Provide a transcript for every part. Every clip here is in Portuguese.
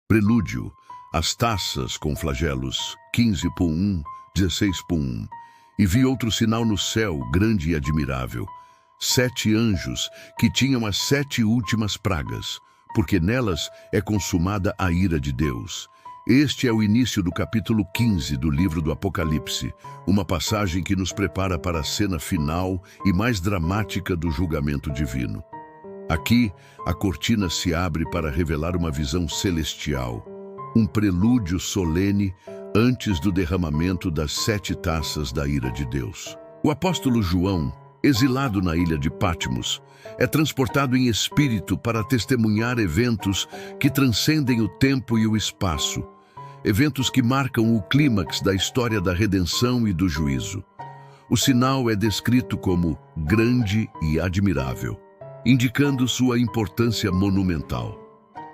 Prelúdio, as taças com flagelos, 15:1, 16:1. E vi outro sinal no céu, grande e admirável, 7 anjos que tinham as 7 últimas pragas, porque nelas é consumada a ira de Deus. Este é o início do capítulo 15 do livro do Apocalipse, uma passagem que nos prepara para a cena final e mais dramática do julgamento divino. Aqui, a cortina se abre para revelar uma visão celestial, um prelúdio solene antes do derramamento das 7 taças da ira de Deus. O apóstolo João, exilado na ilha de Patmos, é transportado em espírito para testemunhar eventos que transcendem o tempo e o espaço, eventos que marcam o clímax da história da redenção e do juízo. O sinal é descrito como grande e admirável, indicando sua importância monumental.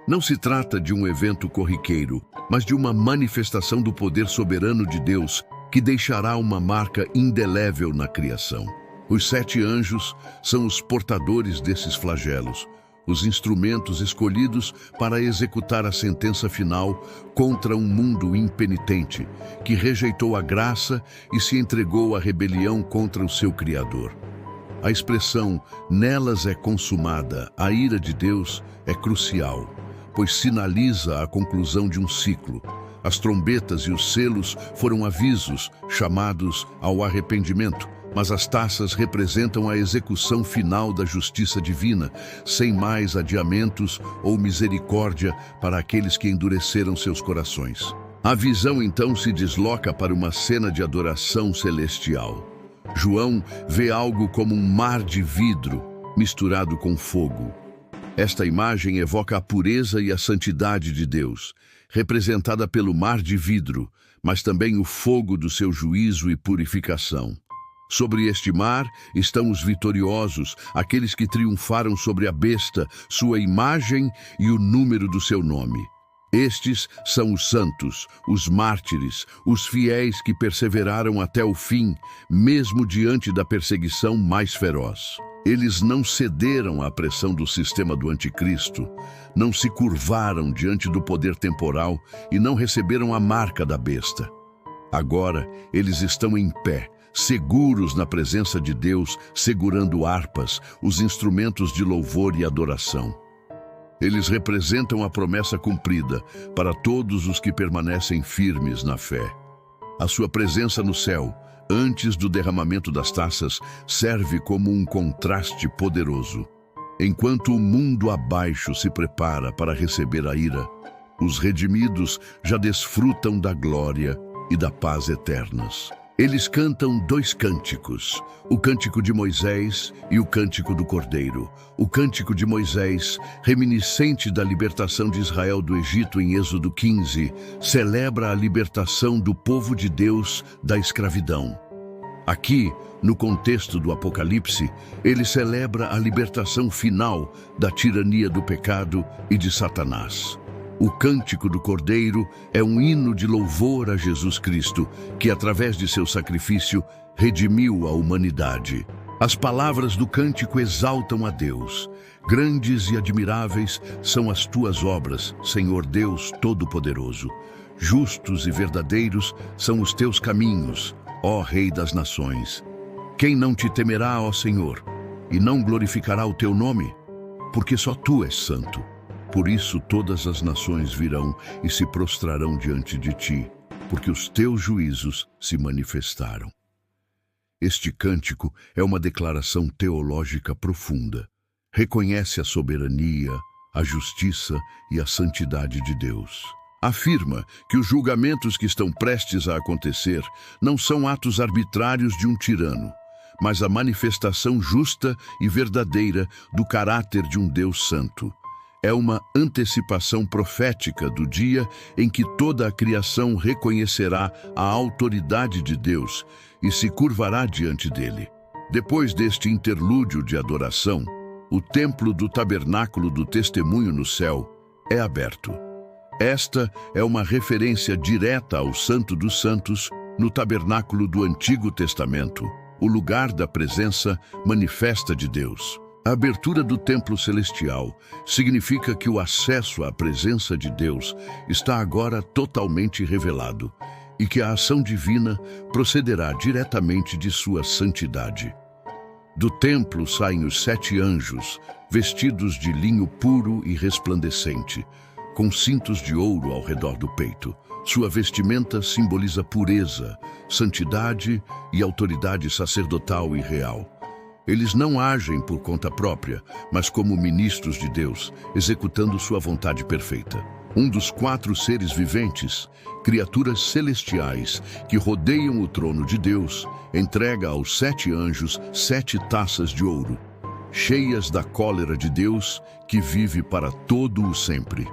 Não se trata de um evento corriqueiro, mas de uma manifestação do poder soberano de Deus que deixará uma marca indelével na criação. Os 7 anjos são os portadores desses flagelos, os instrumentos escolhidos para executar a sentença final contra um mundo impenitente, que rejeitou a graça e se entregou à rebelião contra o seu Criador. A expressão "nelas é consumada a ira de Deus" é crucial, pois sinaliza a conclusão de um ciclo. As trombetas e os selos foram avisos, chamados ao arrependimento, mas as taças representam a execução final da justiça divina, sem mais adiamentos ou misericórdia para aqueles que endureceram seus corações. A visão então se desloca para uma cena de adoração celestial. João vê algo como um mar de vidro misturado com fogo. Esta imagem evoca a pureza e a santidade de Deus, representada pelo mar de vidro, mas também o fogo do seu juízo e purificação. Sobre este mar estão os vitoriosos, aqueles que triunfaram sobre a besta, sua imagem e o número do seu nome. Estes são os santos, os mártires, os fiéis que perseveraram até o fim, mesmo diante da perseguição mais feroz. Eles não cederam à pressão do sistema do anticristo, não se curvaram diante do poder temporal e não receberam a marca da besta. Agora, eles estão em pé, seguros na presença de Deus, segurando harpas, os instrumentos de louvor e adoração. Eles representam a promessa cumprida para todos os que permanecem firmes na fé. A sua presença no céu, antes do derramamento das taças, serve como um contraste poderoso. Enquanto o mundo abaixo se prepara para receber a ira, os redimidos já desfrutam da glória e da paz eternas. Eles cantam 2 cânticos, o cântico de Moisés e o cântico do Cordeiro. O cântico de Moisés, reminiscente da libertação de Israel do Egito em Êxodo 15, celebra a libertação do povo de Deus da escravidão. Aqui, no contexto do Apocalipse, ele celebra a libertação final da tirania do pecado e de Satanás. O cântico do Cordeiro é um hino de louvor a Jesus Cristo, que através de seu sacrifício redimiu a humanidade. As palavras do cântico exaltam a Deus. Grandes e admiráveis são as tuas obras, Senhor Deus Todo-Poderoso. Justos e verdadeiros são os teus caminhos, ó Rei das Nações. Quem não te temerá, ó Senhor, e não glorificará o teu nome? Porque só tu és santo. Por isso todas as nações virão e se prostrarão diante de ti, porque os teus juízos se manifestaram. Este cântico é uma declaração teológica profunda. Reconhece a soberania, a justiça e a santidade de Deus. Afirma que os julgamentos que estão prestes a acontecer não são atos arbitrários de um tirano, mas a manifestação justa e verdadeira do caráter de um Deus santo. É uma antecipação profética do dia em que toda a criação reconhecerá a autoridade de Deus e se curvará diante dele. Depois deste interlúdio de adoração, o templo do tabernáculo do testemunho no céu é aberto. Esta é uma referência direta ao Santo dos Santos no tabernáculo do Antigo Testamento, o lugar da presença manifesta de Deus. A abertura do templo celestial significa que o acesso à presença de Deus está agora totalmente revelado e que a ação divina procederá diretamente de sua santidade. Do templo saem os 7 anjos, vestidos de linho puro e resplandecente, com cintos de ouro ao redor do peito. Sua vestimenta simboliza pureza, santidade e autoridade sacerdotal e real. Eles não agem por conta própria, mas como ministros de Deus, executando sua vontade perfeita. Um dos 4 seres viventes, criaturas celestiais que rodeiam o trono de Deus, entrega aos 7 anjos 7 taças de ouro, cheias da cólera de Deus que vive para todo o sempre.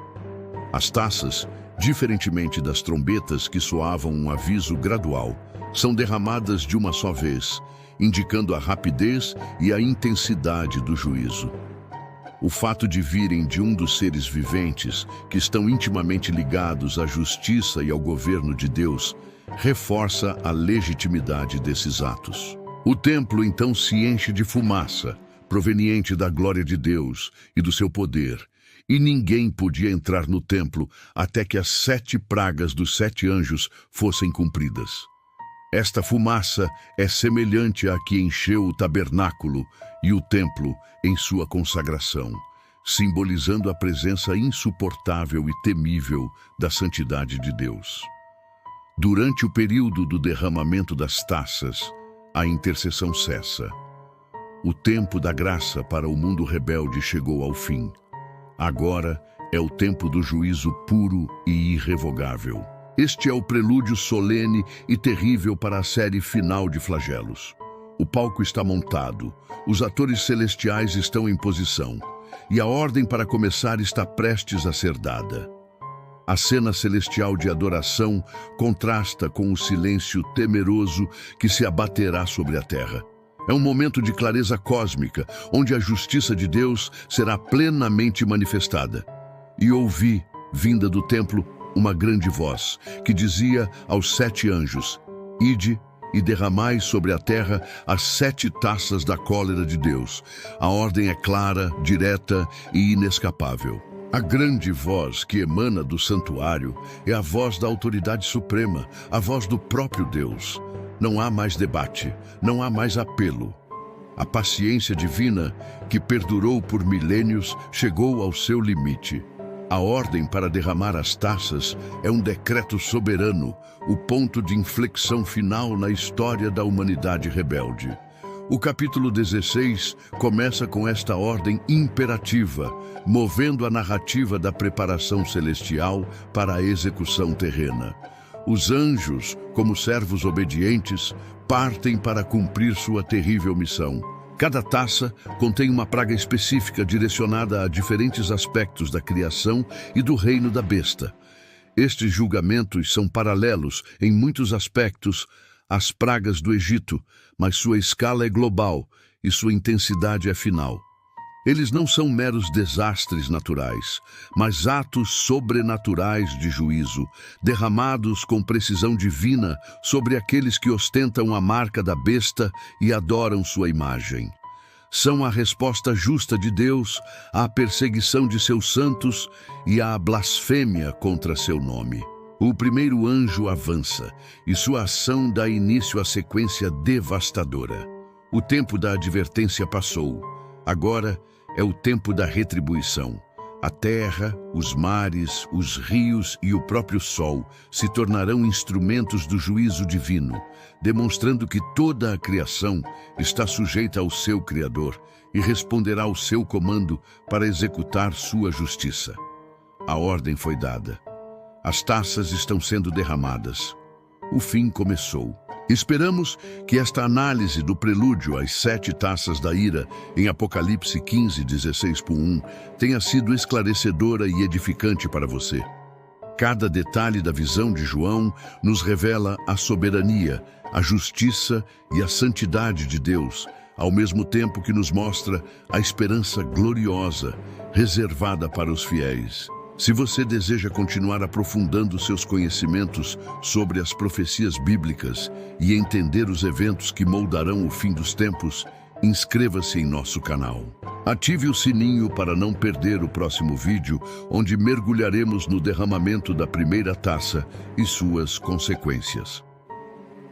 As taças, diferentemente das trombetas que soavam um aviso gradual, são derramadas de uma só vez, indicando a rapidez e a intensidade do juízo. O fato de virem de um dos seres viventes, que estão intimamente ligados à justiça e ao governo de Deus, reforça a legitimidade desses atos. O templo então se enche de fumaça, proveniente da glória de Deus e do seu poder, e ninguém podia entrar no templo até que as 7 pragas dos 7 anjos fossem cumpridas. Esta fumaça é semelhante à que encheu o tabernáculo e o templo em sua consagração, simbolizando a presença insuportável e temível da santidade de Deus. Durante o período do derramamento das taças, a intercessão cessa. O tempo da graça para o mundo rebelde chegou ao fim. Agora é o tempo do juízo puro e irrevogável. Este é o prelúdio solene e terrível para a série final de flagelos. O palco está montado, os atores celestiais estão em posição, e a ordem para começar está prestes a ser dada. A cena celestial de adoração contrasta com o silêncio temeroso que se abaterá sobre a terra. É um momento de clareza cósmica, onde a justiça de Deus será plenamente manifestada. E ouvi, vinda do templo, uma grande voz, que dizia aos 7 anjos: Ide e derramai sobre a terra as 7 taças da cólera de Deus. A ordem é clara, direta e inescapável. A grande voz que emana do santuário é a voz da autoridade suprema, a voz do próprio Deus. Não há mais debate, não há mais apelo. A paciência divina, que perdurou por milênios, chegou ao seu limite. A ordem para derramar as taças é um decreto soberano, o ponto de inflexão final na história da humanidade rebelde. O capítulo 16 começa com esta ordem imperativa, movendo a narrativa da preparação celestial para a execução terrena. Os anjos, como servos obedientes, partem para cumprir sua terrível missão. Cada taça contém uma praga específica direcionada a diferentes aspectos da criação e do reino da besta. Estes julgamentos são paralelos, em muitos aspectos, às pragas do Egito, mas sua escala é global e sua intensidade é final. Eles não são meros desastres naturais, mas atos sobrenaturais de juízo, derramados com precisão divina sobre aqueles que ostentam a marca da besta e adoram sua imagem. São a resposta justa de Deus à perseguição de seus santos e à blasfêmia contra seu nome. O primeiro anjo avança, e sua ação dá início à sequência devastadora. O tempo da advertência passou. Agora é o tempo da retribuição. A terra, os mares, os rios e o próprio sol se tornarão instrumentos do juízo divino, demonstrando que toda a criação está sujeita ao seu Criador e responderá ao seu comando para executar sua justiça. A ordem foi dada. As taças estão sendo derramadas. O fim começou. Esperamos que esta análise do prelúdio às 7 taças da ira, em Apocalipse 15, 16:1, tenha sido esclarecedora e edificante para você. Cada detalhe da visão de João nos revela a soberania, a justiça e a santidade de Deus, ao mesmo tempo que nos mostra a esperança gloriosa, reservada para os fiéis. Se você deseja continuar aprofundando seus conhecimentos sobre as profecias bíblicas e entender os eventos que moldarão o fim dos tempos, inscreva-se em nosso canal. Ative o sininho para não perder o próximo vídeo, onde mergulharemos no derramamento da primeira taça e suas consequências.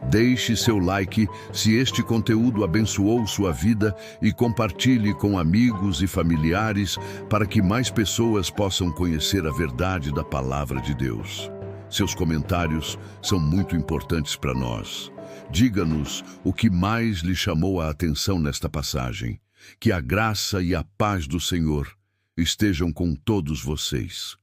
Deixe seu like se este conteúdo abençoou sua vida e compartilhe com amigos e familiares para que mais pessoas possam conhecer a verdade da Palavra de Deus. Seus comentários são muito importantes para nós. Diga-nos o que mais lhe chamou a atenção nesta passagem. Que a graça e a paz do Senhor estejam com todos vocês.